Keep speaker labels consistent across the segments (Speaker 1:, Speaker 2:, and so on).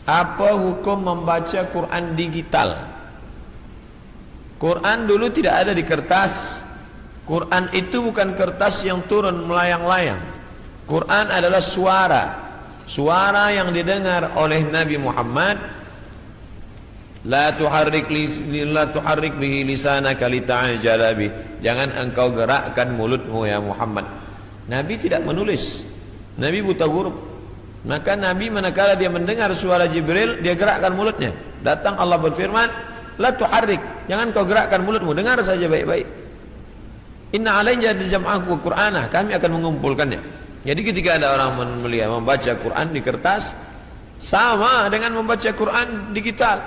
Speaker 1: Apa hukum membaca Quran digital? Quran dulu tidak ada di kertas. Quran itu bukan kertas yang turun melayang-layang. Quran adalah suara, suara yang didengar oleh Nabi Muhammad. La tuharrik bihi lisanaka lita'jala bih. Jangan engkau gerakkan mulutmu ya Muhammad. Nabi tidak menulis. Nabi buta huruf. Maka Nabi manakala dia mendengar suara Jibril, dia gerakkan mulutnya. Datang Allah berfirman, la tuharrik, jangan kau gerakkan mulutmu, dengar saja baik-baik. Inna alaina jam'ahu wa qur'anah, kami akan mengumpulkannya. Jadi ketika ada orang membaca Quran di kertas, sama dengan membaca Quran digital.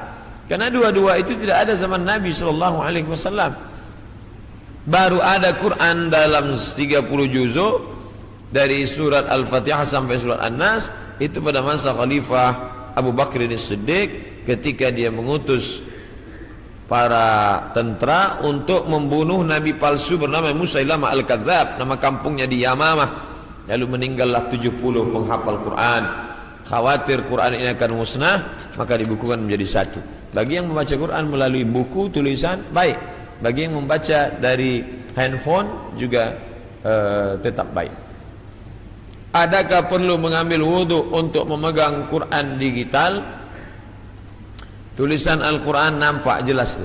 Speaker 1: Karena dua-dua itu tidak ada zaman Nabi SAW. Baru ada Quran dalam 30 juzuk, dari surat Al-Fatihah sampai surat An-Nas, itu pada masa Khalifah Abu Bakr As-Siddiq, ketika dia mengutus para tentara untuk membunuh nabi palsu bernama Musailamah Al-Kadzab, nama kampungnya di Yamamah. Lalu meninggallah 70 penghafal Quran. Khawatir Quran ini akan musnah, maka dibukukan menjadi satu. Bagi yang membaca Quran melalui buku tulisan, baik. Bagi yang membaca dari handphone juga tetap baik. Adakah perlu mengambil wudhu untuk memegang Quran digital? Tulisan Al-Quran nampak jelas,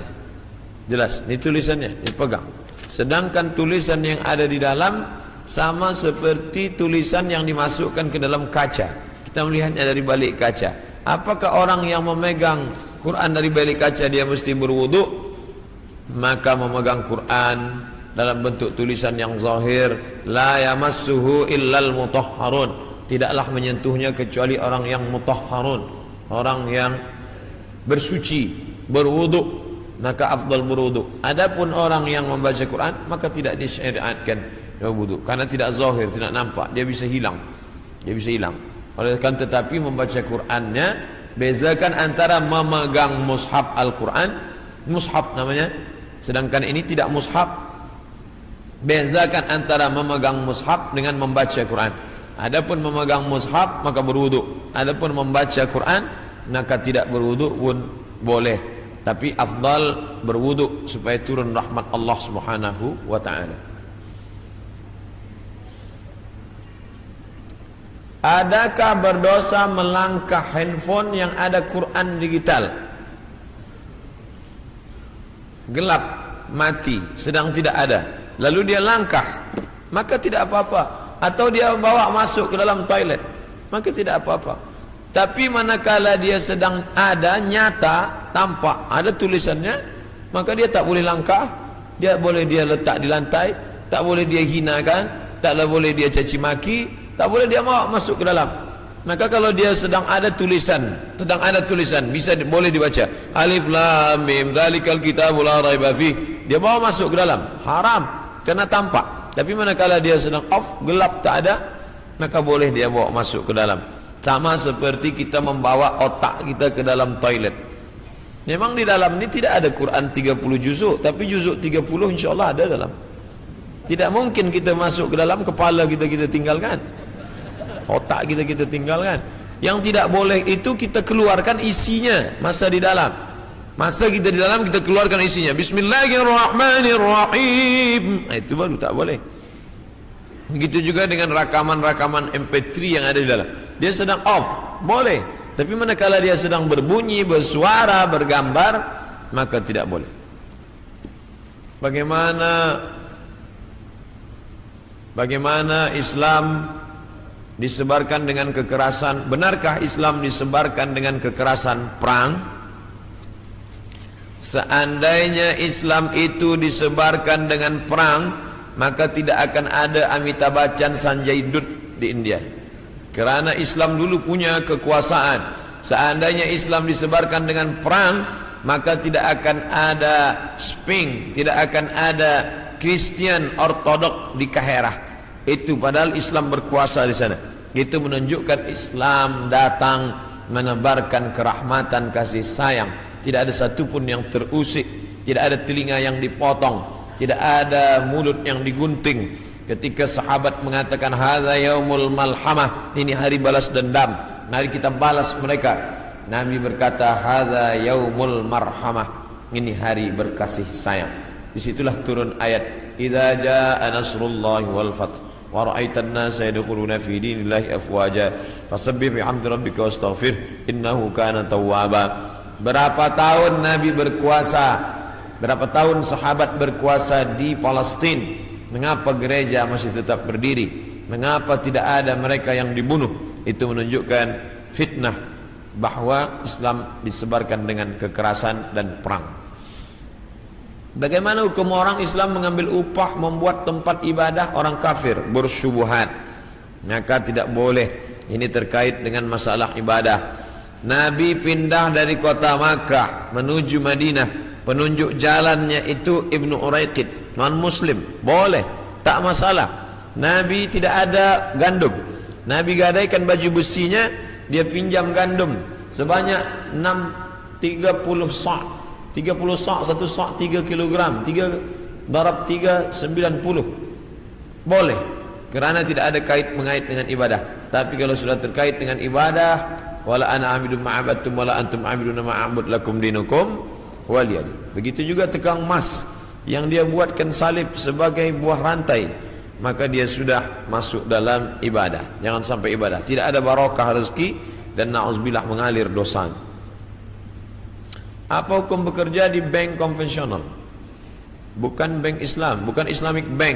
Speaker 1: jelas. Ini tulisannya, dipegang. Sedangkan tulisan yang ada di dalam sama seperti tulisan yang dimasukkan ke dalam kaca. Kita melihatnya dari balik kaca. Apakah orang yang memegang Quran dari balik kaca dia mesti berwudhu? Maka memegang Quran dalam bentuk tulisan yang zahir, la yamassuhu illal mutahharun, tidaklah menyentuhnya kecuali orang yang mutahharun, orang yang bersuci, berwudu, maka afdal berwudu. Adapun orang yang membaca Quran maka tidak disyariatkan berwudu karena tidak zahir, tidak nampak, dia bisa hilang. Dia bisa hilang. Oleh karena tetapi membaca Qurannya, bezakan antara memegang mushaf Al-Quran, mushaf namanya, sedangkan ini tidak mushaf. Bezakan antara memegang mushaf dengan membaca Quran. Adapun memegang mushaf maka berwudu. Adapun membaca Quran maka tidak berwudu pun boleh. Tapi afdal berwudu supaya turun rahmat Allah Subhanahu wa taala. Adakah berdosa melangkah handphone yang ada Quran digital? Gelap, mati, sedang tidak ada. Lalu dia langkah, maka tidak apa-apa. Atau dia bawa masuk ke dalam toilet, maka tidak apa-apa. Tapi manakala dia sedang ada, nyata, tampak, ada tulisannya, maka dia tak boleh langkah. Dia boleh dia letak di lantai, tak boleh dia hinakan, tak boleh dia caci maki, tak boleh dia bawa masuk ke dalam. Maka kalau dia sedang ada tulisan, bisa boleh dibaca. Alif lam mim dzalikal kitabul la raiba fih. Dia bawa masuk ke dalam, haram. Karena tampak. Tapi manakala dia sedang off, gelap, tak ada, maka boleh dia bawa masuk ke dalam. Sama seperti kita membawa otak kita ke dalam toilet. Memang di dalam ini tidak ada Quran 30 juzuk, tapi juzuk 30 insyaAllah ada dalam. Tidak mungkin kita masuk ke dalam, kepala kita tinggalkan, otak kita tinggalkan. Yang tidak boleh itu kita keluarkan isinya masa di dalam. Masa kita di dalam kita keluarkan isinya, Bismillahirrahmanirrahim, itu baru tak boleh. Begitu juga dengan rakaman-rakaman MP3 yang ada di dalam. Dia sedang off, boleh. Tapi manakala dia sedang berbunyi, bersuara, bergambar, maka tidak boleh. Bagaimana Islam disebarkan dengan kekerasan? Benarkah Islam disebarkan dengan kekerasan perang? Seandainya Islam itu disebarkan dengan perang, maka tidak akan ada Amitabh Bachchan, Sanjay Dutt di India. Karena Islam dulu punya kekuasaan. Seandainya Islam disebarkan dengan perang, maka tidak akan ada Sphinx, tidak akan ada Kristen Ortodok di Kaherah. Itu padahal Islam berkuasa di sana. Itu menunjukkan Islam datang menebarkan kerahmatan, kasih sayang. Tidak ada satupun yang terusik, tidak ada telinga yang dipotong, tidak ada mulut yang digunting. Ketika sahabat mengatakan hadza yaumul malhamah, ini hari balas dendam, mari kita balas mereka. Nabi berkata, hadza yaumul marhamah, ini hari berkasih sayang. Disitulah turun ayat, idza jaa nasrullahi wal fath wa ra'aitan nasa yadkhuluna fi dinillahi afwaja fasabbih bihamdi rabbika wastaghfir innahu kana tawwaba. Berapa tahun Nabi berkuasa, berapa tahun sahabat berkuasa di Palestina? Mengapa gereja masih tetap berdiri? Mengapa tidak ada mereka yang dibunuh? Itu menunjukkan fitnah bahwa Islam disebarkan dengan kekerasan dan perang. Bagaimana hukum orang Islam mengambil upah membuat tempat ibadah orang kafir? Bersyubhat. Maka tidak boleh. Ini terkait dengan masalah ibadah. Nabi pindah dari kota Makkah menuju Madinah. Penunjuk jalannya itu Ibnu Uraiqid, non muslim. Boleh, tak masalah. Nabi tidak ada gandum. Nabi gadaikan baju besinya, dia pinjam gandum sebanyak 30 sa'. 30 sa', satu sa' 3 kg, 3 darab 3 90. Boleh, kerana tidak ada mengait dengan ibadah. Tapi kalau sudah terkait dengan ibadah, wala ana a'budu ma'abattum wala antum a'buduna ma'abud lakum dinukum waliyadi. Begitu juga tukang emas yang dia buatkan salib sebagai buah rantai, maka dia sudah masuk dalam ibadah. Jangan sampai ibadah tidak ada barokah rezeki dan na'udzubillah mengalir dosa. Apa hukum bekerja di bank konvensional? Bukan bank Islam, bukan Islamic bank.